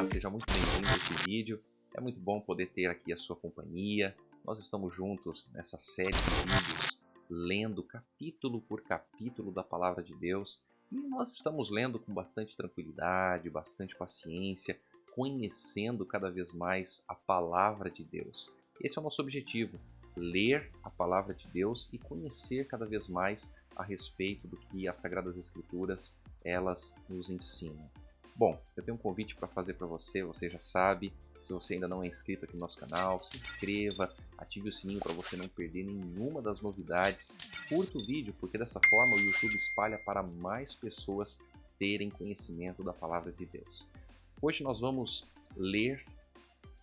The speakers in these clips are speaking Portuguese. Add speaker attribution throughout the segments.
Speaker 1: Olá, seja muito bem-vindo a esse vídeo. É muito bom poder ter aqui a sua companhia. Nós estamos juntos nessa série de vídeos, lendo capítulo por capítulo da Palavra de Deus. E nós estamos lendo com bastante tranquilidade, bastante paciência, conhecendo cada vez mais a Palavra de Deus. Esse é o nosso objetivo, ler a Palavra de Deus e conhecer cada vez mais a respeito do que as Sagradas Escrituras elas nos ensinam. Bom, eu tenho um convite para fazer para você, você já sabe. Se você ainda não é inscrito aqui no nosso canal, se inscreva, ative o sininho para você não perder nenhuma das novidades. Curta o vídeo, porque dessa forma o YouTube espalha para mais pessoas terem conhecimento da Palavra de Deus. Hoje nós vamos ler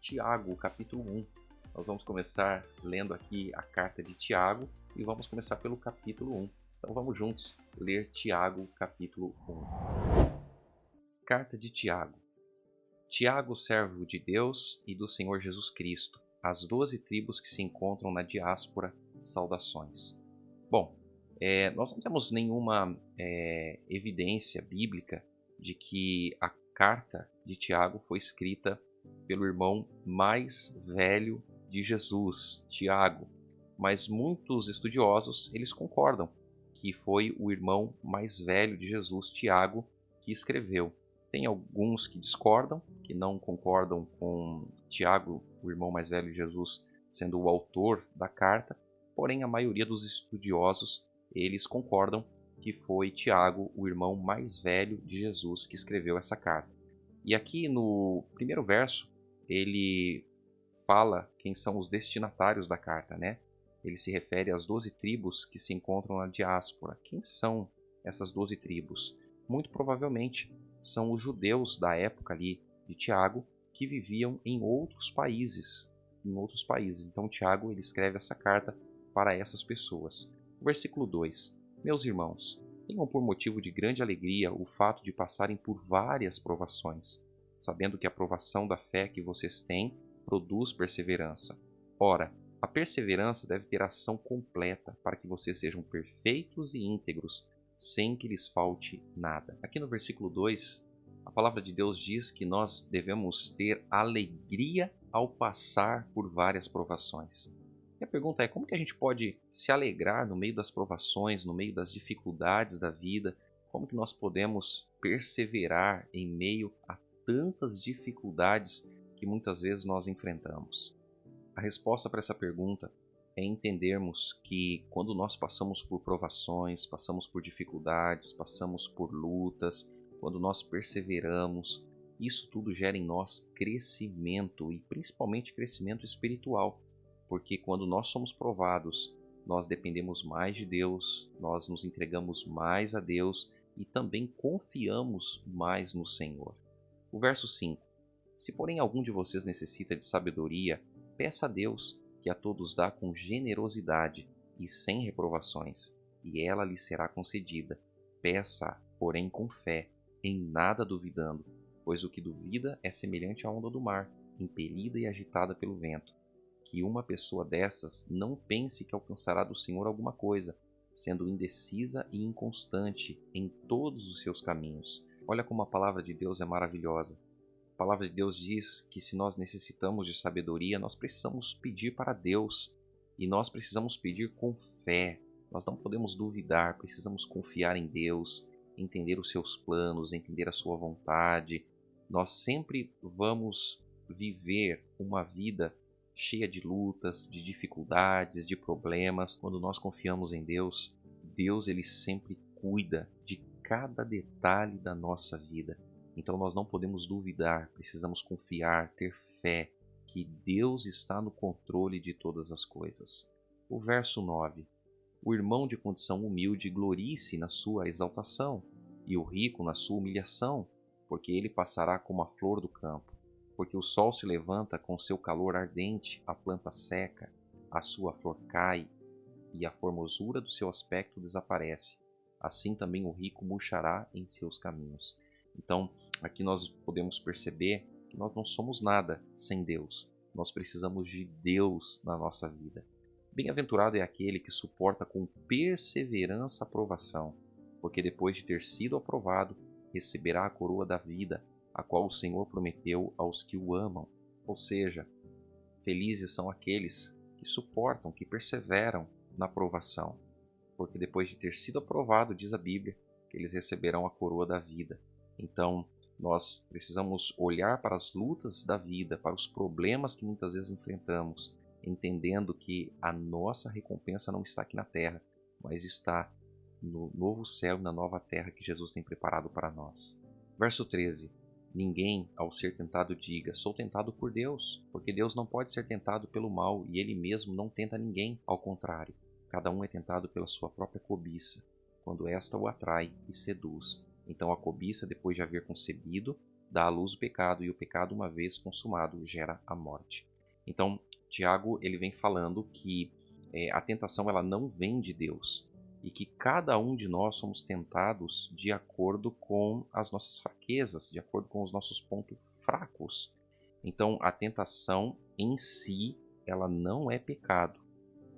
Speaker 1: Tiago, capítulo 1. Nós vamos começar lendo aqui a carta de Tiago e vamos começar pelo capítulo 1. Então vamos juntos ler Tiago, capítulo 1. Carta de Tiago. Tiago, servo de Deus e do Senhor Jesus Cristo, as 12 tribos que se encontram na diáspora, saudações. Bom, nós não temos nenhuma evidência bíblica de que a carta de Tiago foi escrita pelo irmão mais velho de Jesus, Tiago, mas muitos estudiosos eles concordam que foi o irmão mais velho de Jesus, Tiago, que escreveu. Tem alguns que discordam, que não concordam com Tiago, o irmão mais velho de Jesus, sendo o autor da carta, porém a maioria dos estudiosos, eles concordam que foi Tiago, o irmão mais velho de Jesus, que escreveu essa carta. E aqui no primeiro verso, ele fala quem são os destinatários da carta, né? Ele se refere às 12 tribos que se encontram na diáspora. Quem são essas 12 tribos? Muito provavelmente são os judeus da época ali de Tiago que viviam em outros países. Então Tiago ele escreve essa carta para essas pessoas. Versículo 2. Meus irmãos, tenham por motivo de grande alegria o fato de passarem por várias provações, sabendo que a provação da fé que vocês têm produz perseverança. Ora, a perseverança deve ter ação completa para que vocês sejam perfeitos e íntegros, sem que lhes falte nada. Aqui no versículo 2, a palavra de Deus diz que nós devemos ter alegria ao passar por várias provações. E a pergunta é, como que a gente pode se alegrar no meio das provações, no meio das dificuldades da vida? Como que nós podemos perseverar em meio a tantas dificuldades que muitas vezes nós enfrentamos? A resposta para essa pergunta é entendermos que quando nós passamos por provações, passamos por dificuldades, passamos por lutas, quando nós perseveramos, isso tudo gera em nós crescimento e principalmente crescimento espiritual, porque quando nós somos provados, nós dependemos mais de Deus, nós nos entregamos mais a Deus e também confiamos mais no Senhor. O verso 5. Se porém algum de vocês necessita de sabedoria, peça a Deus, que a todos dá com generosidade e sem reprovações, e ela lhe será concedida. Peça, porém, com fé, em nada duvidando, pois o que duvida é semelhante à onda do mar, impelida e agitada pelo vento. Que uma pessoa dessas não pense que alcançará do Senhor alguma coisa, sendo indecisa e inconstante em todos os seus caminhos. Olha como a palavra de Deus é maravilhosa. A palavra de Deus diz que se nós necessitamos de sabedoria, nós precisamos pedir para Deus. E nós precisamos pedir com fé. Nós não podemos duvidar, precisamos confiar em Deus, entender os seus planos, entender a sua vontade. Nós sempre vamos viver uma vida cheia de lutas, de dificuldades, de problemas. Quando nós confiamos em Deus, Deus ele sempre cuida de cada detalhe da nossa vida. Então nós não podemos duvidar, precisamos confiar, ter fé que Deus está no controle de todas as coisas. O verso 9. O irmão de condição humilde glorie-se na sua exaltação, e o rico na sua humilhação, porque ele passará como a flor do campo. Porque o sol se levanta com seu calor ardente, a planta seca, a sua flor cai, e a formosura do seu aspecto desaparece. Assim também o rico murchará em seus caminhos. Então, aqui nós podemos perceber que nós não somos nada sem Deus. Nós precisamos de Deus na nossa vida. Bem-aventurado é aquele que suporta com perseverança a provação, porque depois de ter sido aprovado, receberá a coroa da vida, a qual o Senhor prometeu aos que o amam. Ou seja, felizes são aqueles que suportam, que perseveram na provação, porque depois de ter sido aprovado, diz a Bíblia, que eles receberão a coroa da vida. Então, nós precisamos olhar para as lutas da vida, para os problemas que muitas vezes enfrentamos, entendendo que a nossa recompensa não está aqui na terra, mas está no novo céu e na nova terra que Jesus tem preparado para nós. Verso 13. Ninguém, ao ser tentado, diga, sou tentado por Deus, porque Deus não pode ser tentado pelo mal e Ele mesmo não tenta ninguém. Ao contrário, cada um é tentado pela sua própria cobiça, quando esta o atrai e seduz. Então a cobiça, depois de haver concebido, dá à luz o pecado, e o pecado, uma vez consumado, gera a morte. Então, Tiago ele vem falando que a tentação ela não vem de Deus, e que cada um de nós somos tentados de acordo com as nossas fraquezas, de acordo com os nossos pontos fracos. Então, a tentação em si, ela não é pecado,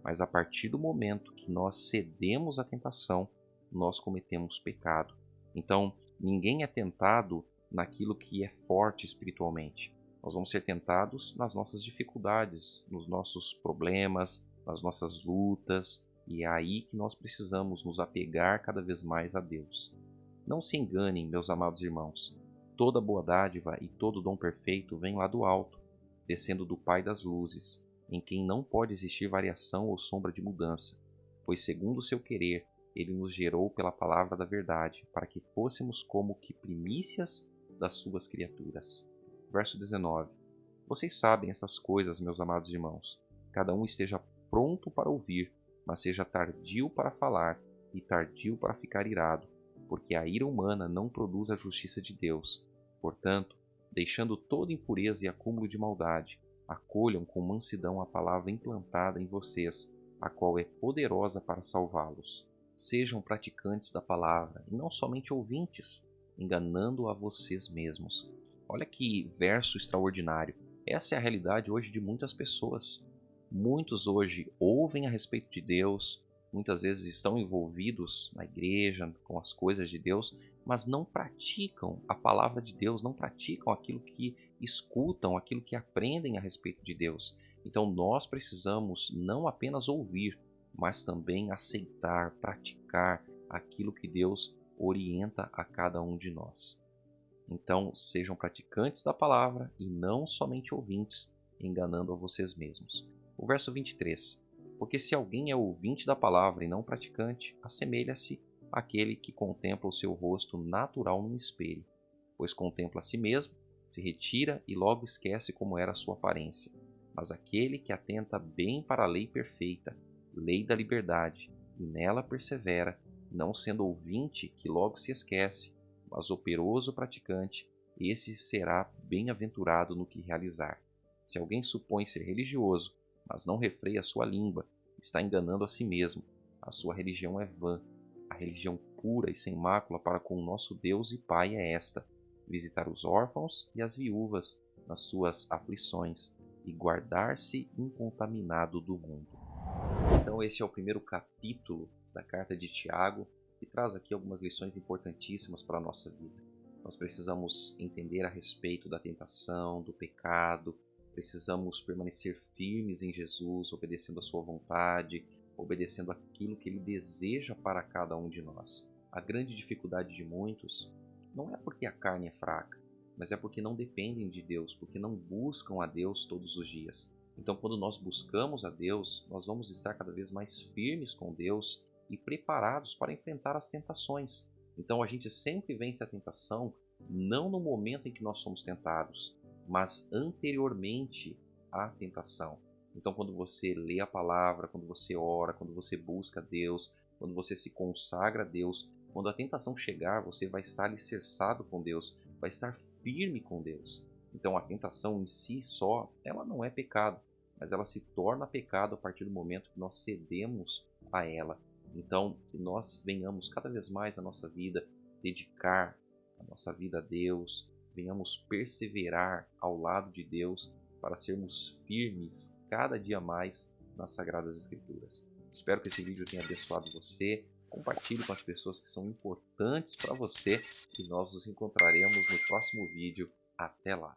Speaker 1: mas a partir do momento que nós cedemos à tentação, nós cometemos pecado. Então, ninguém é tentado naquilo que é forte espiritualmente. Nós vamos ser tentados nas nossas dificuldades, nos nossos problemas, nas nossas lutas, e é aí que nós precisamos nos apegar cada vez mais a Deus. Não se enganem, meus amados irmãos. Toda boa dádiva e todo dom perfeito vem lá do alto, descendo do Pai das luzes, em quem não pode existir variação ou sombra de mudança, pois segundo o seu querer, ele nos gerou pela palavra da verdade, para que fôssemos como que primícias das suas criaturas. Verso 19. Vocês sabem essas coisas, meus amados irmãos. Cada um esteja pronto para ouvir, mas seja tardio para falar e tardio para ficar irado, porque a ira humana não produz a justiça de Deus. Portanto, deixando toda impureza e acúmulo de maldade, acolham com mansidão a palavra implantada em vocês, a qual é poderosa para salvá-los. Sejam praticantes da palavra, e não somente ouvintes, enganando a vocês mesmos. Olha que verso extraordinário. Essa é a realidade hoje de muitas pessoas. Muitos hoje ouvem a respeito de Deus, muitas vezes estão envolvidos na igreja, com as coisas de Deus, mas não praticam a palavra de Deus, não praticam aquilo que escutam, aquilo que aprendem a respeito de Deus. Então nós precisamos não apenas ouvir, mas também aceitar, praticar aquilo que Deus orienta a cada um de nós. Então sejam praticantes da palavra e não somente ouvintes, enganando a vocês mesmos. O verso 23. Porque se alguém é ouvinte da palavra e não praticante, assemelha-se àquele que contempla o seu rosto natural num espelho, pois contempla a si mesmo, se retira e logo esquece como era a sua aparência. Mas aquele que atenta bem para a lei perfeita, lei da liberdade, e nela persevera, não sendo ouvinte que logo se esquece, mas operoso praticante, esse será bem-aventurado no que realizar. Se alguém supõe ser religioso, mas não refreia a sua língua, está enganando a si mesmo. A sua religião é vã. A religião pura e sem mácula para com o nosso Deus e Pai é esta: visitar os órfãos e as viúvas nas suas aflições e guardar-se incontaminado do mundo. Então esse é o primeiro capítulo da carta de Tiago, que traz aqui algumas lições importantíssimas para a nossa vida. Nós precisamos entender a respeito da tentação, do pecado. Precisamos permanecer firmes em Jesus, obedecendo a sua vontade, obedecendo aquilo que Ele deseja para cada um de nós. A grande dificuldade de muitos não é porque a carne é fraca, mas é porque não dependem de Deus, porque não buscam a Deus todos os dias. Então, quando nós buscamos a Deus, nós vamos estar cada vez mais firmes com Deus e preparados para enfrentar as tentações. Então, a gente sempre vence a tentação, não no momento em que nós somos tentados, mas anteriormente à tentação. Então, quando você lê a palavra, quando você ora, quando você busca a Deus, quando você se consagra a Deus, quando a tentação chegar, você vai estar alicerçado com Deus, vai estar firme com Deus. Então, a tentação em si só, ela não é pecado, mas ela se torna pecado a partir do momento que nós cedemos a ela. Então, que nós venhamos cada vez mais na nossa vida dedicar a nossa vida a Deus, venhamos perseverar ao lado de Deus para sermos firmes cada dia mais nas Sagradas Escrituras. Espero que esse vídeo tenha abençoado você. compartilhe com as pessoas que são importantes para você e nós nos encontraremos no próximo vídeo. Até lá!